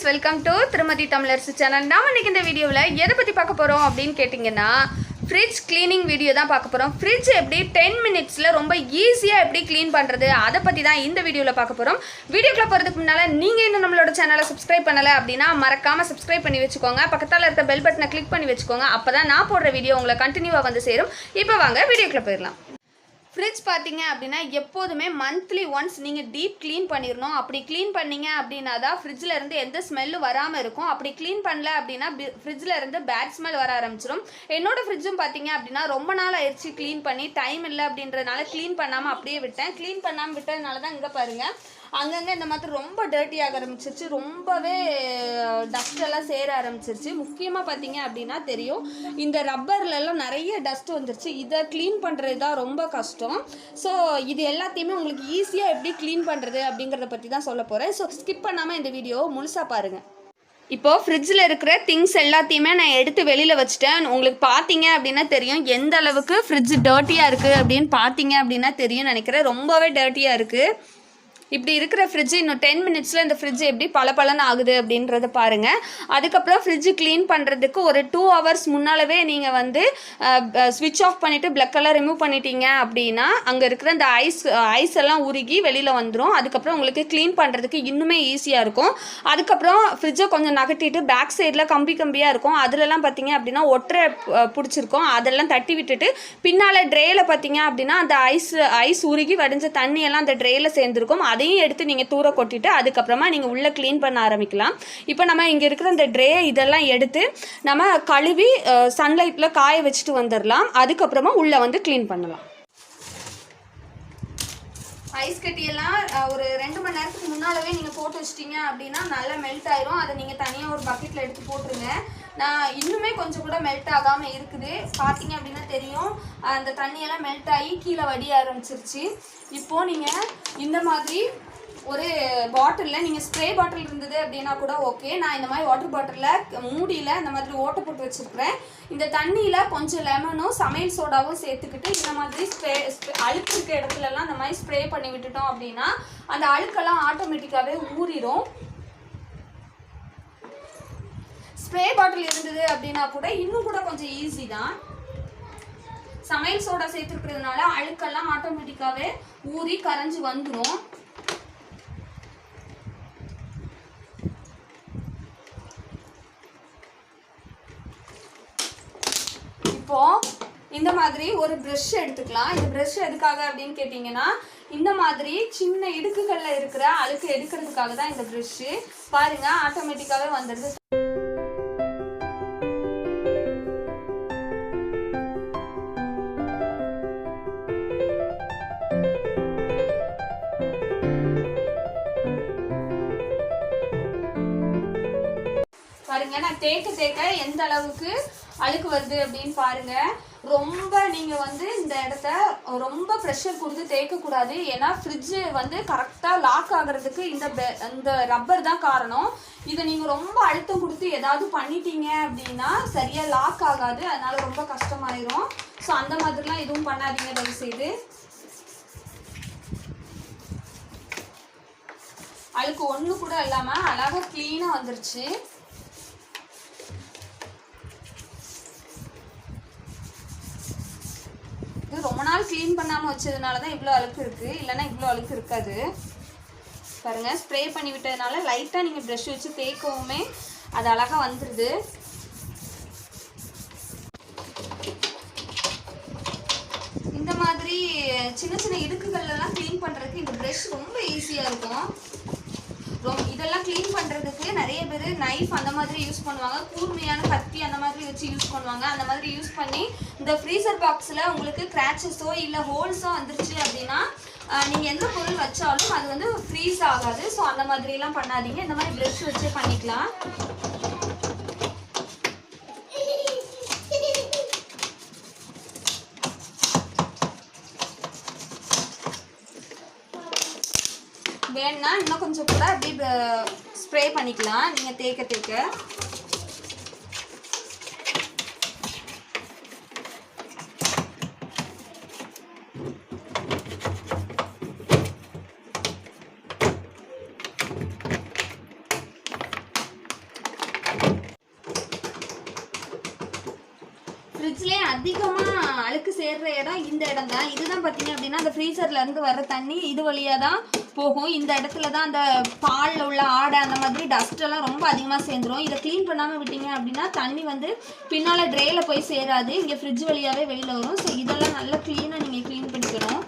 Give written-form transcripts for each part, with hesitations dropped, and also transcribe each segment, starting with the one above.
Welcome to thirumathitamilarasi channel. நாம இன்னைக்கு இந்த வீடியோவில் எதை பற்றி பார்க்க போகிறோம் அப்படின்னு கேட்டிங்கன்னா ஃப்ரிட்ஜ் க்ளீனிங் வீடியோ தான் பார்க்க போகிறோம். ஃப்ரிட்ஜ் எப்படி 10 மினிட்ஸில் ரொம்ப ஈஸியாக எப்படி க்ளீன் பண்ணுறது அதை பற்றி தான் இந்த வீடியோவில் பார்க்க போகிறோம். வீடியோக்குள்ள போகிறதுக்கு முன்னால் நீங்கள் இன்னும் நம்மளோட சேனலை சப்ஸ்கிரைப் பண்ணலை அப்படின்னா மறக்காமல் சப்ஸ்கிரைப் பண்ணி வச்சுக்கோங்க. பக்கத்தில் இருக்க பெல் பட்டனை கிளிக் பண்ணி வச்சுக்கோங்க. அப்போ தான் நான் போடுற வீடியோ உங்களை கண்டினியூவாக வந்து சேரும். இப்போ வாங்க வீடியோக்குள்ள போயிடலாம். ஃப்ரிட்ஜ் பார்த்தீங்க அப்படின்னா எப்போதுமே மந்த்லி ஒன்ஸ் நீங்கள் டீப் க்ளீன் பண்ணிடணும். அப்படி க்ளீன் பண்ணிங்க அப்படின்னா தான் ஃப்ரிட்ஜில் இருந்து எந்த ஸ்மெல்லும் வராமல் இருக்கும். அப்படி க்ளீன் பண்ணல அப்படின்னா ஃப்ரிட்ஜில் இருந்து பேட் ஸ்மெல் வர ஆரம்பிச்சிடும். என்னோடய ஃப்ரிட்ஜும் பார்த்தீங்க அப்படின்னா ரொம்ப நாள் ஆயிடுச்சு க்ளீன் பண்ணி, டைம் இல்லை அப்படின்றதுனால க்ளீன் பண்ணாமல் அப்படியே விட்டேன். க்ளீன் பண்ணாமல் விட்டதுனால தான் இங்கே பாருங்கள் அங்கங்கே இந்த மாதிரி ரொம்ப டர்ட்டி ஆக ஆரம்பிச்சிருச்சு. ரொம்பவே டஸ்டெல்லாம் சேர ஆரம்பிச்சிருச்சு. முக்கியமாக பார்த்தீங்க அப்படின்னா தெரியும், இந்த ரப்பர்லெல்லாம் நிறைய டஸ்ட் வந்துருச்சு. இதை க்ளீன் பண்ணுறது தான் ரொம்ப கஷ்டம். ஸோ இது எல்லாத்தையுமே உங்களுக்கு ஈஸியாக எப்படி க்ளீன் பண்ணுறது அப்படிங்கிறத பற்றி தான் சொல்ல போகிறேன். ஸோ ஸ்கிப் பண்ணாமல் இந்த வீடியோ முழுசாக பாருங்கள். இப்போது ஃப்ரிட்ஜில் இருக்கிற திங்ஸ் எல்லாத்தையுமே நான் எடுத்து வெளியில் வச்சுட்டேன். உங்களுக்கு பார்த்தீங்க அப்படின்னா தெரியும் எந்த அளவுக்கு ஃப்ரிட்ஜ் டர்ட்டியாக இருக்குது அப்படின்னு பார்த்தீங்க அப்படின்னா தெரியும் நினைக்கிறேன். ரொம்பவே டர்ட்டியாக இருக்குது. இப்படி இருக்கிற ஃப்ரிட்ஜ் இன்னும் 10 மினிட்ஸில் இந்த ஃப்ரிட்ஜ் எப்படி பளபளன்னு ஆகுது அப்படின்றத பாருங்கள். அதுக்கப்புறம் ஃப்ரிட்ஜ் க்ளீன் பண்ணுறதுக்கு ஒரு 2 ஹவர்ஸ் முன்னாலவே நீங்கள் வந்து ஸ்விட்ச் ஆஃப் பண்ணிவிட்டு பிளக் கலர் ரிமூவ் பண்ணிட்டீங்க அப்படின்னா அங்கே இருக்கிற அந்த ஐஸ் எல்லாம் உருகி வெளியில் வந்துடும். அதுக்கப்புறம் உங்களுக்கு க்ளீன் பண்ணுறதுக்கு இன்னுமே ஈஸியாக இருக்கும். அதுக்கப்புறம் ஃப்ரிட்ஜை கொஞ்சம் நகட்டிட்டு பேக் சைடில் கம்பியாக இருக்கும், அதுலலாம் பார்த்தீங்க அப்படின்னா ஒற்றை பிடிச்சிருக்கும். அதெல்லாம் தட்டி விட்டுட்டு பின்னால் ட்ரேயில் பார்த்தீங்க அப்படின்னா அந்த ஐஸ் உருகி வடிஞ்ச தண்ணியெல்லாம் அந்த ட்ரேயில் சேர்ந்துருக்கும். அதையும் எடுத்து நீங்கள் தூர கொட்டிட்டு அதுக்கப்புறமா நீங்கள் உள்ளே க்ளீன் பண்ண ஆரம்பிக்கலாம். இப்போ நம்ம இங்கே இருக்கிற இந்த ட்ரே இதெல்லாம் எடுத்து நம்ம கழுவி சன்லைட்டில் காய வச்சுட்டு வந்துடலாம். அதுக்கப்புறமா உள்ளே வந்து க்ளீன் பண்ணலாம். ஐஸ் கட்டியெல்லாம் ஒரு 2 மணி நேரத்துக்கு முன்னாலவே நீங்கள் போட்டு வச்சிட்டிங்க அப்படின்னா நல்லா மெல்ட் ஆயிரும். அதை நீங்கள் தனியாக ஒரு பக்கெட்டில் எடுத்து போட்டுருங்க. நான் இன்னுமே கொஞ்சம் கூட மெல்ட் ஆகாமல் இருக்குது. பார்த்தீங்க அப்படின்னா தெரியும் அந்த தண்ணியெல்லாம் மெல்ட் ஆகி கீழே வடிய ஆரம்பிச்சிருச்சு. இப்போது நீங்கள் இந்த மாதிரி ஒரு பாட்டிலில் நீங்கள் ஸ்ப்ரே பாட்டில் இருந்தது அப்படின்னா கூட ஓகே. நான் இந்த மாதிரி வாட்டர் பாட்டிலில் மூடியில் இந்த மாதிரி ஓட்டை போட்டு வச்சுருக்கிறேன். இந்த தண்ணியில் கொஞ்சம் லெமனும் சமையல் சோடாவும் சேர்த்துக்கிட்டு இந்த மாதிரி அழுக்கு இருக்க இடத்துலலாம் இந்த மாதிரி ஸ்ப்ரே பண்ணி விட்டுட்டோம் அப்படின்னா அந்த அழுக்கெல்லாம் ஆட்டோமேட்டிக்காகவே ஊறிடும். ஸ்ப்ரே பாட்டில் இருந்தது அப்படின்னா கூட இன்னும் கூட கொஞ்சம் ஈஸி தான். சமையல் சோடா சேர்த்துருக்கிறதுனால அழுக்கெல்லாம் ஆட்டோமேட்டிக்காகவே ஊறி கரைஞ்சி வந்துடும். இப்போது இந்த மாதிரி ஒரு ப்ரஷ் எடுத்துக்கலாம். இந்த ப்ரஷ் எதுக்காக அப்படின்னு கேட்டிங்கன்னா இந்த மாதிரி சின்ன இடுக்குகளில் இருக்கிற அழுக்கு எடுக்கிறதுக்காக தான் இந்த ப்ரஷ்ஷு. பாருங்கள் ஆட்டோமேட்டிக்காகவே வந்துடுது. பாருங்க நான் தேக்க எந்த அளவுக்கு அழுக்கு வருது அப்படின்னு பாருங்க. ரொம்ப நீங்கள் வந்து இந்த இடத்த ரொம்ப ப்ரெஷர் கொடுத்து தேய்க்கக்கூடாது. ஏன்னா ஃப்ரிட்ஜு வந்து கரெக்டாக லாக் ஆகிறதுக்கு இந்த ரப்பர் தான் காரணம். இதை நீங்கள் ரொம்ப அழுத்தம் கொடுத்து ஏதாவது பண்ணிட்டீங்க அப்படின்னா சரியாக லாக் ஆகாது. அதனால ரொம்ப கஷ்டமாயிரும். ஸோ அந்த மாதிரிலாம் எதுவும் பண்ணாதீங்க தயவுசெய்து. அழுக்கு ஒன்று கூட இல்லாமல் அழகாக க்ளீனாக வந்துருச்சு. இது ரொம்ப நாள் க்ளீன் பண்ணாமல் வச்சதுனால தான் இவ்வளோ அழுக்கு இருக்குது. இல்லைன்னா இவ்வளோ அழுக்கு இருக்காது. பாருங்கள் ஸ்ப்ரே பண்ணி விட்டதுனால லைட்டாக நீங்கள் ப்ரஷ் வச்சு தேய்க்கவுமே அது அழகாக வந்துடுது. இந்த மாதிரி சின்ன சின்ன இடுக்குகள்லாம் க்ளீன் பண்ணுறதுக்கு இந்த ப்ரஷ் ரொம்ப ஈஸியாக இருக்கும். இதெல்லாம் க்ளீன் பண்ணுறதுக்கு நிறைய பேர் நைஃப் அந்த மாதிரி யூஸ் பண்ணுவாங்க, கூர்மையான கத்தி அந்த மாதிரி வச்சு யூஸ் பண்ணுவாங்க. அந்த மாதிரி யூஸ் பண்ணி இந்த ஃப்ரீசர் பாக்ஸில் உங்களுக்கு கிராச்சஸோ இல்லை ஹோல்ஸோ வந்துருச்சு அப்படின்னா நீங்கள் எந்த பொருள் வச்சாலும் அது வந்து ஃப்ரீஸ் ஆகாது. ஸோ அந்த மாதிரிலாம் பண்ணாதீங்க. இந்த மாதிரி ப்ரஷ் வச்சு பண்ணிக்கலாம். வேணுன்னா இன்னும் கொஞ்சம் கூட அப்படி ஸ்ப்ரே பண்ணிக்கலாம் நீங்கள் தேய்க்க. அதிகமாக அழுக்கு சேர்கிற இடம் இந்த இடம் தான். இதுதான் பார்த்தீங்க அப்படின்னா அந்த ஃப்ரீசர்லேருந்து வர்ற தண்ணி இது வழியாக தான் போகும். இந்த இடத்துல தான் அந்த பாலில் உள்ள ஆடை அந்த மாதிரி டஸ்ட்டெல்லாம் ரொம்ப அதிகமாக சேர்ந்துடும். இதை க்ளீன் பண்ணாமல் விட்டீங்க அப்படின்னா தண்ணி வந்து பின்னால் ட்ரேயில் போய் சேராது, இங்கே ஃப்ரிட்ஜ் வழியாகவே வெளியில் வரும். ஸோ இதெல்லாம் நல்லா க்ளீனாக நீங்கள் க்ளீன் பண்ணிக்கணும்.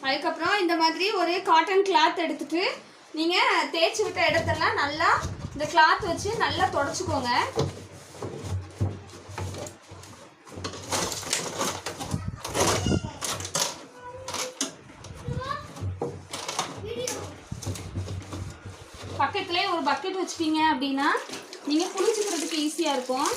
அதுக்கப்புறம் இந்த மாதிரி ஒரு காட்டன் கிளாத் எடுத்துகிட்டு நீங்கள் தேய்ச்சி விட்ட இடத்தெல்லாம் நல்லா இந்த கிளாத் வச்சு நல்லா தொடச்சிக்கோங்க. பக்கத்துலேயே ஒரு பக்கெட் வச்சுட்டீங்க அப்படின்னா நீங்கள் புளிச்சுக்கிறதுக்கு ஈஸியாக இருக்கும்.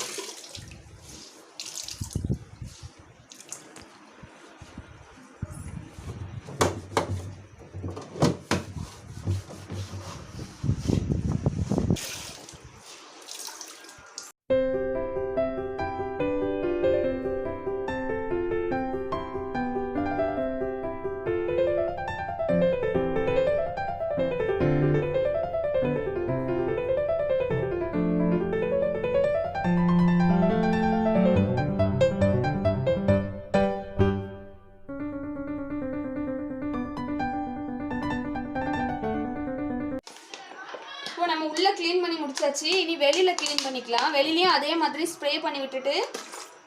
இப்போ நம்ம உள்ளே க்ளீன் பண்ணி முடிச்சாச்சு. இனி வெளியில் க்ளீன் பண்ணிக்கலாம். வெளியிலையும் அதே மாதிரி ஸ்ப்ரே பண்ணி விட்டுட்டு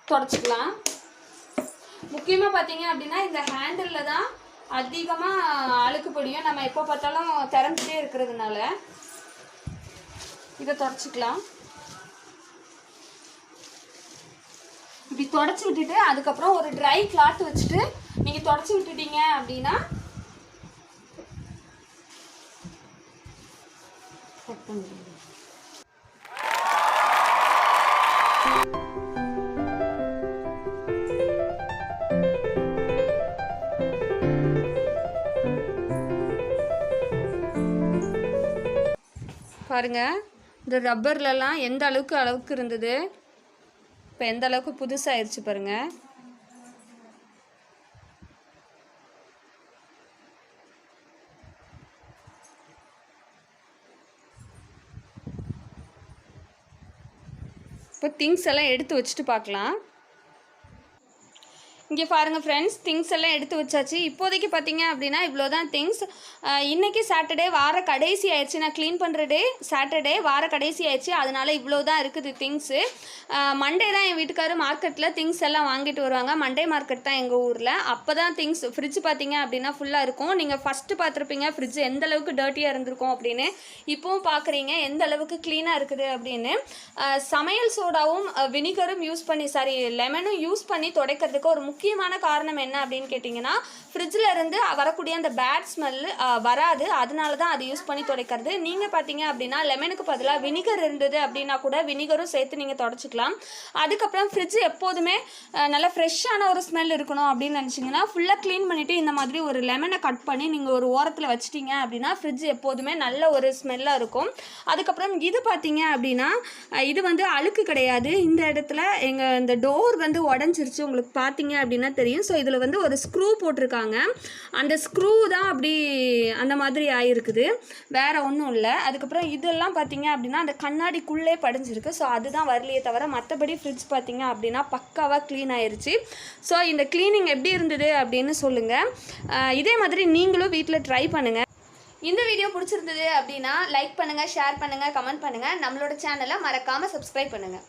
தொடச்சிக்கலாம். முக்கியமாக பார்த்தீங்க அப்படின்னா இந்த ஹேண்டிலில் தான் அதிகமாக அழுக்கு படியும். நம்ம எப்போ பார்த்தாலும் திறந்துட்டே இருக்கிறதுனால இதை தொடச்சிக்கலாம். இப்படி தொடச்சி விட்டுட்டு அதுக்கப்புறம் ஒரு ட்ரை கிளாத் வச்சுட்டு நீங்கள் தொடச்சி விட்டுட்டீங்க அப்படின்னா கட் பண்ணிடுங்க. பாருங்க இந்த ரப்பர்லலாம் எந்த அளவுக்கு இருந்தது, இப்போ எந்த அளவுக்கு புதுசாகிருச்சு பாருங்கள். இப்போ திங்ஸ் எல்லாம் எடுத்து வச்சுட்டு பார்க்கலாம். இங்கே பாருங்கள் ஃப்ரெண்ட்ஸ், திங்ஸ் எல்லாம் எடுத்து வச்சாச்சு. இப்போதைக்கு பார்த்தீங்க அப்படின்னா இவ்வளோ தான் திங்ஸ். இன்றைக்கி சாட்டர்டே, வார கடைசி ஆயிடுச்சு. நான் க்ளீன் பண்ணுற டே சாட்டர்டே, வார கடைசி ஆயிடுச்சு. அதனால் இவ்வளோ தான் இருக்குது திங்ஸு. மண்டே தான் என் வீட்டுக்காரர் மார்க்கெட்டில் திங்ஸ் எல்லாம் வாங்கிட்டு வருவாங்க. மண்டே மார்க்கெட் தான் எங்கள் ஊரில். அப்போ தான் திங்ஸ் ஃப்ரிட்ஜ் பார்த்தீங்க அப்படின்னா ஃபுல்லாக இருக்கும். நீங்கள் ஃபஸ்ட்டு பார்த்துருப்பீங்க ஃப்ரிட்ஜ் எந்த அளவுக்கு டர்ட்டியாக இருந்திருக்கும் அப்படின்னு. இப்போவும் பார்க்குறீங்க எந்த அளவுக்கு க்ளீனாக இருக்குது அப்படின்னு. சமையல் சோடாவும் வினிகரும் லெமனும் யூஸ் பண்ணி துடைக்கிறதுக்கு ஒரு முக்கியமான காரணம் என்ன அப்படின்னு கேட்டிங்கன்னா, ஃப்ரிட்ஜில் இருந்து வரக்கூடிய அந்த பேட் ஸ்மெல் வராது. அதனால தான் அது யூஸ் பண்ணி துடைக்கிறது. நீங்கள் பார்த்தீங்க அப்படின்னா லெமனுக்கு பதிலாக வினிகர் இருந்தது அப்படின்னா கூட வினிகரும் சேர்த்து நீங்கள் துடைச்சிக்கலாம். அதுக்கப்புறம் ஃப்ரிட்ஜ் எப்போதுமே நல்லா ஃப்ரெஷ்ஷான ஒரு ஸ்மெல் இருக்கணும் அப்படின்னு நினச்சிங்கன்னா ஃபுல்லாக க்ளீன் பண்ணிவிட்டு இந்த மாதிரி ஒரு லெமனை கட் பண்ணி நீங்கள் ஒரு ஓரத்தில் வச்சிட்டிங்க அப்படின்னா ஃப்ரிட்ஜ் எப்போதுமே நல்ல ஒரு ஸ்மெல்லாக இருக்கும். அதுக்கப்புறம் இது பார்த்தீங்க அப்படின்னா இது வந்து அழுக்கு கிடையாது. இந்த இடத்துல எங்கள் இந்த டோர் வந்து உடஞ்சிருச்சு, உங்களுக்கு பார்த்தீங்க அப்படின்னா தெரியும். ஸோ இதில் வந்து ஒரு ஸ்க்ரூ போட்டிருக்காங்க. அந்த ஸ்க்ரூ தான் அப்படி அந்த மாதிரி ஆகிருக்குது, வேறு ஒன்றும் இல்லை. அதுக்கப்புறம் இதெல்லாம் பார்த்தீங்க அப்படின்னா அந்த கண்ணாடிக்குள்ளே படிஞ்சிருக்கு. ஸோ அதுதான் வரலையே தவிர மற்றபடி ஃப்ரிட்ஜ் பார்த்தீங்க அப்படின்னா பக்காவாக க்ளீன் ஆயிடுச்சு. ஸோ இந்த க்ளீனிங் எப்படி இருந்தது அப்படின்னு சொல்லுங்கள். இதே மாதிரி நீங்களும் வீட்டில் ட்ரை பண்ணுங்கள். இந்த வீடியோ பிடிச்சிருந்தது அப்படின்னா லைக் பண்ணுங்கள், ஷேர் பண்ணுங்கள், கமெண்ட் பண்ணுங்கள். நம்மளோட சேனலை மறக்காமல் சப்ஸ்கிரைப் பண்ணுங்கள்.